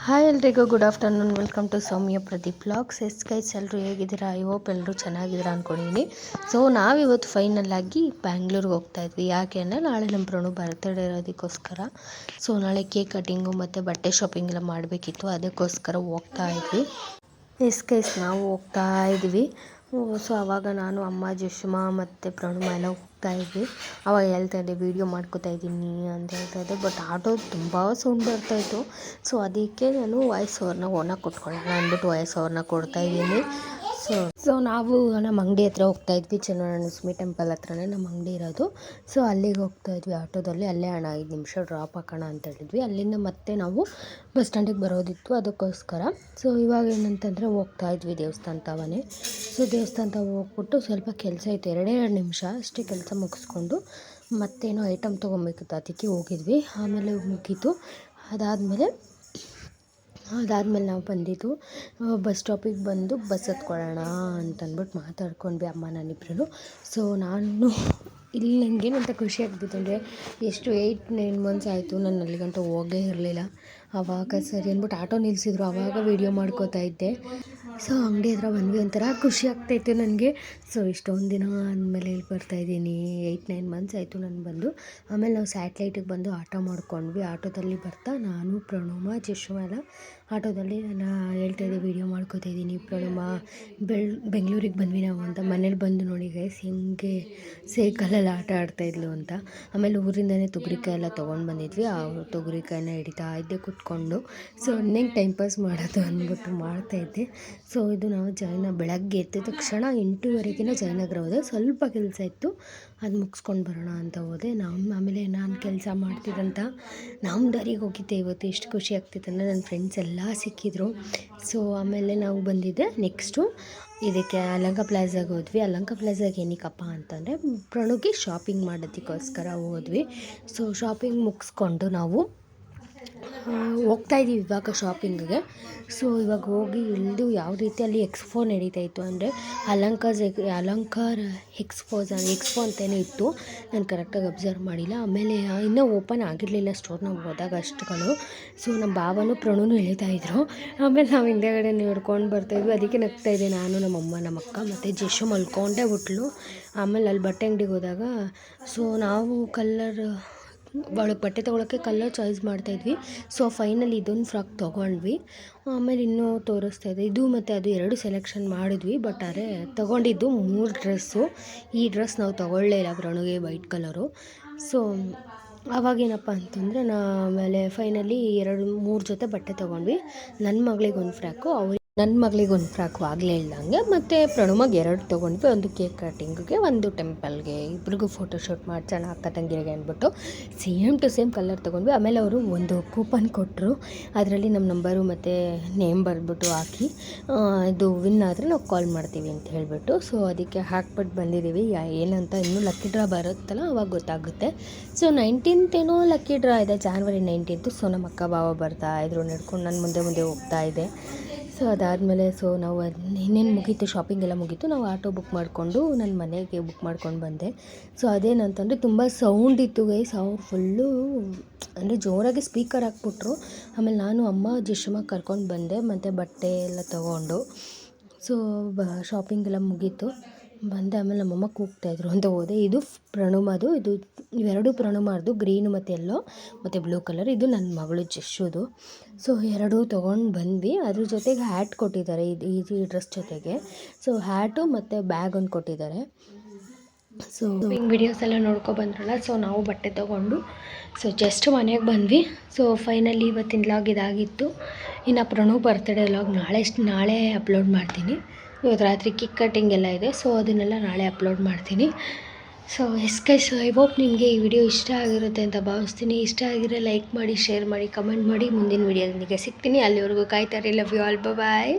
Hi ಎಲ್ರಿಗೂ good afternoon. Welcome to Soumya Pradeep vlogs. Guys ಎಲ್ಲರೂ ಹೇಗಿದ್ದೀರಾ? ಐ ಹೋಪ್ ಎಲ್ಲರೂ ಚೆನ್ನಾಗಿದ್ದೀರಾ ಅಂದ್ಕೊಂಡಿದ್ದೀನಿ. ಸೊ ನಾವಿವತ್ತು ಫೈನಲಾಗಿ ಬ್ಯಾಂಗ್ಳೂರಿಗೆ ಹೋಗ್ತಾಯಿದ್ವಿ. ಯಾಕೆ ಅಂದರೆ ನಾಳೆ ನಮ್ಮ ಪ್ರಣು ಬರ್ತ್ಡೇ ಇರೋದಕ್ಕೋಸ್ಕರ. ಸೊ ನಾಳೆ ಕೇಕ್ ಕಟ್ಟಿಂಗು ಮತ್ತು ಬಟ್ಟೆ ಶಾಪಿಂಗ್ ಎಲ್ಲ ಮಾಡಬೇಕಿತ್ತು, ಅದಕ್ಕೋಸ್ಕರ ಹೋಗ್ತಾ ಇದ್ವಿ. ಗೈಸ್ ನಾವು ಹೋಗ್ತಾ ಇದ್ವಿ. ಸೊ ಆವಾಗ ನಾನು, ಅಮ್ಮ, ಜಶ್ಮಾ ಮತ್ತು ಪ್ರಣು ಎಲ್ಲ ಹೋಗ್ತಾ ಇದ್ವಿ. ಅವಾಗ ಹೇಳ್ತಾಯಿದ್ದೆ ವೀಡಿಯೋ ಮಾಡ್ಕೋತಾ ಇದ್ದೀನಿ ಅಂತ ಹೇಳ್ತಾಯಿದ್ದೆ. ಬಟ್ ಆಟೋ ತುಂಬ ಸೌಂಡ್ ಬರ್ತಾಯಿತ್ತು. ಸೊ ಅದಕ್ಕೆ ನಾನು ವಾಯ್ಸ್ ಓವರ್ನ ಓನಾಗಿ ಕೊಟ್ಕೊಳ್ಳೋಣ ಅಂದ್ಬಿಟ್ಟು ವಾಯ್ಸ್ ಓವರ್ನ ಕೊಡ್ತಾಯಿದ್ದೀನಿ. ಸೊ ನಾವು ನಮ್ಮ ಅಂಗಡಿ ಹತ್ರ ಹೋಗ್ತಾ ಇದ್ವಿ. ಚನ್ನನರಸಿಂಹ ಟೆಂಪಲ್ ಹತ್ರನೇ ನಮ್ಮ ಅಂಗಡಿ ಇರೋದು. ಸೊ ಅಲ್ಲಿಗೆ ಹೋಗ್ತಾ ಇದ್ವಿ ಆಟೋದಲ್ಲಿ. ಅಲ್ಲೇ ಅಣ್ಣ 5 ನಿಮಿಷ ಡ್ರಾಪ್ ಹಾಕೋಣ ಅಂತ ಹೇಳಿದ್ವಿ. ಅಲ್ಲಿಂದ ಮತ್ತೆ ನಾವು ಬಸ್ ಸ್ಟ್ಯಾಂಡಿಗೆ ಬರೋದಿತ್ತು, ಅದಕ್ಕೋಸ್ಕರ. ಸೊ ಇವಾಗ ಏನಂತಂದರೆ ಹೋಗ್ತಾ ಇದ್ವಿ ದೇವಸ್ಥಾನ ತವನೇ. ಸೊ ದೇವಸ್ಥಾನ ತವ ಹೋಗ್ಬಿಟ್ಟು ಸ್ವಲ್ಪ ಕೆಲಸ ಇತ್ತು, 2 ನಿಮಿಷ ಅಷ್ಟೇ ಕೆಲಸ ಮುಗಿಸ್ಕೊಂಡು ಮತ್ತೇನೋ ಐಟಮ್ ತೊಗೊಬೇಕಿತ್ತು, ಅದಕ್ಕೆ ಹೋಗಿದ್ವಿ. ಆಮೇಲೆ ಮುಗೀತು. ಅದಾದಮೇಲೆ ನಾವು ಬಂದಿದ್ದು ಬಸ್ ಸ್ಟಾಪಿಗೆ ಬಂದು ಬಸ್ ಹತ್ಕೊಳ್ಳೋಣ ಅಂತಂದ್ಬಿಟ್ಟು ಮಾತಾಡ್ಕೊಂಡ್ವಿ ಅಮ್ಮ ನಾನಿಬ್ರು. ಸೊ ನಾನು ಇಲ್ಲಿ ನನಗೇನಂತ ಖುಷಿ ಆಗ್ತಿತ್ತು ಅಂದರೆ, ಎಷ್ಟು 8-9 ಮಂತ್ಸ್ ಆಯಿತು ನಾನು ಅಲ್ಲಿಗಂಟ ಹೋಗೇ ಇರಲಿಲ್ಲ. ಆವಾಗ ಸರಿ ಅಂದ್ಬಿಟ್ಟು ಆಟೋ ನಿಲ್ಲಿಸಿದ್ರು, ಆವಾಗ ವೀಡಿಯೋ ಮಾಡ್ಕೋತಾ ಇದ್ದೆ. ಸೊ ಅಂಗಡಿ ಹತ್ರ ಬಂದ್ವಿ, ಒಂಥರ ಖುಷಿ ಆಗ್ತಾಯಿತ್ತು ನನಗೆ. ಸೊ ಇಷ್ಟೊಂದು ದಿನ ಆದಮೇಲೆ ಇಲ್ಲಿ ಬರ್ತಾಯಿದ್ದೀನಿ. 8-9 ಮಂತ್ಸ್ ಆಯಿತು ನಾನು ಬಂದು. ಆಮೇಲೆ ನಾವು ಸ್ಯಾಟ್ಲೈಟಿಗೆ ಬಂದು ಆಟೋ ಮಾಡ್ಕೊಂಡ್ವಿ. ಆಟೋದಲ್ಲಿ ಬರ್ತಾ ನಾನು, ಪ್ರಣುಮ, ಜಶ್ಮಾ ಎಲ್ಲ ಆಟೋದಲ್ಲಿ ನಾನು ಹೇಳ್ತಾಯಿದ್ದೆ ವೀಡಿಯೋ ಮಾಡ್ಕೋತಾ ಇದ್ದೀನಿ. ಪ್ರಣುಮ ಬೆಂಗಳೂರಿಗೆ ಬಂದ್ವಿ ನಾವು ಅಂತ. ಮನೇಲಿ ಬಂದು ನೋಡಿ ಗೈಸ್ ಹಿಂಗೆ ಸೈಕಲಲ್ಲಿ ಆಟ ಆಡ್ತಾಯಿದ್ಲು ಅಂತ. ಆಮೇಲೆ ಊರಿಂದನೇ ತೊಗರಿಕಾಯಿ ಎಲ್ಲ ತೊಗೊಂಡು ಬಂದಿದ್ವಿ. ಆ ತೊಗರಿಕಾಯಿನ ಹಿಡಿತಾ ಇದ್ದೆ ಕೂತ್ಕೊಂಡು. ಸೊ ಇನ್ನೇನು ಟೈಮ್ ಪಾಸ್ ಮಾಡೋದು ಅಂದ್ಬಿಟ್ಟು ಮಾಡ್ತಾಯಿದ್ದೆ. ಸೊ ಇದು ನಾವು ಬೆಳಗ್ಗೆ ಎದ್ದ ತಕ್ಷಣ 8:30ಗೆ ಜಯನಗರ ಹೋದೆ. ಸ್ವಲ್ಪ ಕೆಲಸ ಇತ್ತು, ಅದು ಮುಗಿಸ್ಕೊಂಡು ಬರೋಣ ಅಂತ ಹೋದೆ. ಆಮೇಲೆ ನಾನು ಕೆಲಸ ಮಾಡ್ತಿದ್ದಂಥ ನಾಮದಾರಿಗೆ ಹೋಗಿದ್ದೆ ಇವತ್ತು. ಎಷ್ಟು ಖುಷಿ ಆಗ್ತಿತ್ತು ಅಂದರೆ ನನ್ನ ಫ್ರೆಂಡ್ಸ್ ಎಲ್ಲ ಸಿಕ್ಕಿದ್ರು. ಸೊ ಆಮೇಲೆ ನಾವು ಬಂದಿದ್ದೆ ನೆಕ್ಸ್ಟು ಇದಕ್ಕೆ ಅಲಂಕ ಪ್ಲಾಝಾಗೆ ಹೋದ್ವಿ. ಅಲಂಕ ಪ್ಲಾಝಾಗೆ ಏನಕ್ಕಪ್ಪ ಅಂತಂದರೆ ಪ್ರಣುಗೆ ಶಾಪಿಂಗ್ ಮಾಡೋದಕ್ಕೋಸ್ಕರ ಹೋದ್ವಿ. ಸೊ ಶಾಪಿಂಗ್ ಮುಗಿಸ್ಕೊಂಡು ನಾವು ಹೋಗ್ತಾಯಿದ್ದೀವಿ ಇವಾಗ ಶಾಪಿಂಗಿಗೆ. ಸೊ ಇವಾಗ ಹೋಗಿ ಇಳಿದು ಯಾವ ರೀತಿ ಅಲ್ಲಿ ಎಕ್ಸ್ಪೋ ನಡೀತಾ ಇತ್ತು ಅಂದರೆ ಅಲಂಕಾರ ಎಕ್ಸ್ಪೋ ಅಂತಲೇ ಇತ್ತು. ನಾನು ಕರೆಕ್ಟಾಗಿ ಅಬ್ಸರ್ವ್ ಮಾಡಿಲ್ಲ. ಆಮೇಲೆ ಇನ್ನೂ ಓಪನ್ ಆಗಿರಲಿಲ್ಲ ಸ್ಟೋರ್ ನಾವು ಹೋದಾಗ ಅಷ್ಟುಗಳು. ಸೊ ನಮ್ಮ ಭಾವನೂ ಪ್ರಣುನೂ ಹೇಳ್ತಾಯಿದ್ರು. ಆಮೇಲೆ ನಾವು ಹಿಂದೆಗಡೆ ನೋಡ್ಕೊಂಡು ಬರ್ತಾಯಿದ್ವಿ. ಅದಕ್ಕೆ ನಗ್ತಾಯಿದ್ದೆ ನಾನು, ನಮ್ಮಮ್ಮ, ನಮ್ಮ ಅಕ್ಕ ಮತ್ತು ಜಶು ಮಲ್ಕೊಂಡೇ ಬಿಟ್ಲು. ಆಮೇಲೆ ಅಲ್ಲಿ ಬಟ್ಟೆ ಅಂಗಡಿಗೆ ಹೋದಾಗ ಸೊ ನಾವು ಒಳಗೆ ಬಟ್ಟೆ ತೊಗೊಳಕ್ಕೆ ಕಲರ್ ಚಾಯ್ಸ್ ಮಾಡ್ತಾಯಿದ್ವಿ. ಸೊ ಫೈನಲಿ ಇದೊಂದು ಫ್ರಾಕ್ ತೊಗೊಂಡ್ವಿ. ಆಮೇಲೆ ಇನ್ನೂ ತೋರಿಸ್ತಾಯಿದ್ದೆ ಇದು ಮತ್ತು ಅದು 2 ಸೆಲೆಕ್ಷನ್ ಮಾಡಿದ್ವಿ. ಬಟ್ ಆದರೆ ತೊಗೊಂಡಿದ್ದು 3 ಡ್ರೆಸ್ಸು. ಈ ಡ್ರೆಸ್ ನಾವು ತೊಗೊಳ್ಳೇ ಇಲ್ಲ ಪ್ರಣುಗೆ, ವೈಟ್ ಕಲರು. ಸೊ ಅವಾಗೇನಪ್ಪ ಅಂತಂದರೆ ಆಮೇಲೆ ಫೈನಲಿ 2-3 ಜೊತೆ ಬಟ್ಟೆ ತೊಗೊಂಡ್ವಿ. ನನ್ನ ಮಗಳಿಗೆ ಒಂದು ಫ್ರಾಕು, ನನ್ನ ಮಗಳಿಗೆ ಒಂದು ಫ್ರಾಕು ಆಗಲೇ ಇಲ್ಲಂಗೆ. ಮತ್ತು ಪ್ರಣುಮಗೆ 2 ತೊಗೊಂಡ್ವಿ, ಒಂದು ಕೇಕ್ ಕಟ್ಟಿಂಗಿಗೆ, ಒಂದು ಟೆಂಪಲ್ಗೆ. ಇಬ್ರಿಗೂ ಫೋಟೋಶೂಟ್ ಮಾಡಿ ಚೆನ್ನಾಗಿ ಅಕ್ಕ ತಂಗಿರಿಗೆ ಅಂದ್ಬಿಟ್ಟು ಸೇಮ್ ಟು ಸೇಮ್ ಕಲರ್ ತೊಗೊಂಡ್ವಿ. ಆಮೇಲೆ ಅವರು ಒಂದು ಕೂಪನ್ ಕೊಟ್ಟರು, ಅದರಲ್ಲಿ ನಮ್ಮ ನಂಬರು ಮತ್ತು ನೇಮ್ ಬರೆದ್ಬಿಟ್ಟು ಹಾಕಿ ಇದು ವಿನ್ ಆದರೆ ನಾವು ಕಾಲ್ ಮಾಡ್ತೀವಿ ಅಂತ ಹೇಳಿಬಿಟ್ಟು. ಸೊ ಅದಕ್ಕೆ ಹಾಕ್ಬಿಟ್ಟು ಬಂದಿದ್ದೀವಿ. ಏನಂತ ಇನ್ನೂ ಲಕ್ಕಿ ಡ್ರಾ ಬರುತ್ತಲ್ಲ ಅವಾಗ ಗೊತ್ತಾಗುತ್ತೆ. ಸೊ 19th ಏನೋ ಲಕ್ಕಿ ಡ್ರಾ ಇದೆ, January 19th. ಸೊ ನಮ್ಮ ಅಕ್ಕ ಭಾವ ಬರ್ತಾಯಿದ್ರು ನಡ್ಕೊಂಡು, ನಾನು ಮುಂದೆ ಹೋಗ್ತಾ ಇದ್ದೆ. ಸೊ ಅದಾದಮೇಲೆ ನಾವು ಇನ್ನೇನು ಮುಗೀತು, ಶಾಪಿಂಗ್ ಎಲ್ಲ ಮುಗೀತು. ನಾವು ಆಟೋ ಬುಕ್ ಮಾಡಿಕೊಂಡು ನನ್ನ ಮನೆಗೆ ಬುಕ್ ಮಾಡ್ಕೊಂಡು ಬಂದೆ. ಸೊ ಅದೇನಂತಂದರೆ ತುಂಬ ಸೌಂಡ್ ಇತ್ತು ಗೈಸ್. ಅವ್ರು ಫುಲ್ಲು ಅಂದರೆ ಜೋರಾಗಿ ಸ್ಪೀಕರ್ ಹಾಕ್ಬಿಟ್ರು. ಆಮೇಲೆ ನಾನು, ಅಮ್ಮ, ಜಶ್ಮಾ ಕರ್ಕೊಂಡು ಬಂದೆ ಮತ್ತು ಬಟ್ಟೆ ಎಲ್ಲ ತೊಗೊಂಡು. ಸೊ ಶಾಪಿಂಗ್ ಎಲ್ಲ ಮುಗೀತು, ಬಂದೆ. ಆಮೇಲೆ ನಮ್ಮಮ್ಮ ಕೂಗ್ತಾಯಿದ್ರು ಅಂತ ಹೋದೆ. ಇದು ಪ್ರಣುಮದು, ಇವೆರಡು ಪ್ರಣುಮಾರ್ದು, ಗ್ರೀನು ಮತ್ತು ಎಲ್ಲೋ ಮತ್ತು ಬ್ಲೂ ಕಲರ್. ಇದು ನನ್ನ ಮಗಳು ಜಶ್ಶುದು. ಸೊ 2 ತೊಗೊಂಡು ಬಂದ್ವಿ. ಅದ್ರ ಜೊತೆಗೆ ಹ್ಯಾಟ್ ಕೊಟ್ಟಿದ್ದಾರೆ ಈ ಡ್ರೆಸ್ ಜೊತೆಗೆ. ಸೊ ಹ್ಯಾಟು ಮತ್ತು ಬ್ಯಾಗ್ ಒಂದು ಕೊಟ್ಟಿದ್ದಾರೆ. ಸೊ ವಿಡಿಯೋಸ್ ಎಲ್ಲ ನೋಡ್ಕೊಬಂದ್ರಲ್ಲ. ಸೊ ನಾವು ಬಟ್ಟೆ ತೊಗೊಂಡು ಜಸ್ಟ್ ಮನೆಗೆ ಬಂದ್ವಿ. ಸೊ ಫೈನಲಿ ಇವತ್ತಿನ ವ್ಲಾಗ್ ಇದಾಗಿತ್ತು. ಇನ್ನು ಪ್ರಣು ಬರ್ತ್ಡೇ ವ್ಲಾಗ್ ನಾಳೆ ಅಪ್ಲೋಡ್ ಮಾಡ್ತೀನಿ. ಇವತ್ತು ರಾತ್ರಿ ಕೇಕ್ ಕಟ್ಟಿಂಗ್ ಎಲ್ಲ ಇದೆ. ಸೊ ಅದನ್ನೆಲ್ಲ ನಾಳೆ ಅಪ್ಲೋಡ್ ಮಾಡ್ತೀನಿ. ಸೊ ಗೈಸ್, ಐ ಹೋಪ್ ನಿಮಗೆ ಈ ವಿಡಿಯೋ ಇಷ್ಟ ಆಗಿರುತ್ತೆ ಅಂತ ಭಾವಿಸ್ತೀನಿ. ಇಷ್ಟ ಆಗಿದ್ರೆ ಲೈಕ್ ಮಾಡಿ, ಶೇರ್ ಮಾಡಿ, ಕಮೆಂಟ್ ಮಾಡಿ. ಮುಂದಿನ ವಿಡಿಯೋದೊಂದಿಗೆ ಸಿಗ್ತೀನಿ. ಅಲ್ಲಿವರೆಗೂ ಕಾಯ್ತಾರೆ. Love you all, bye.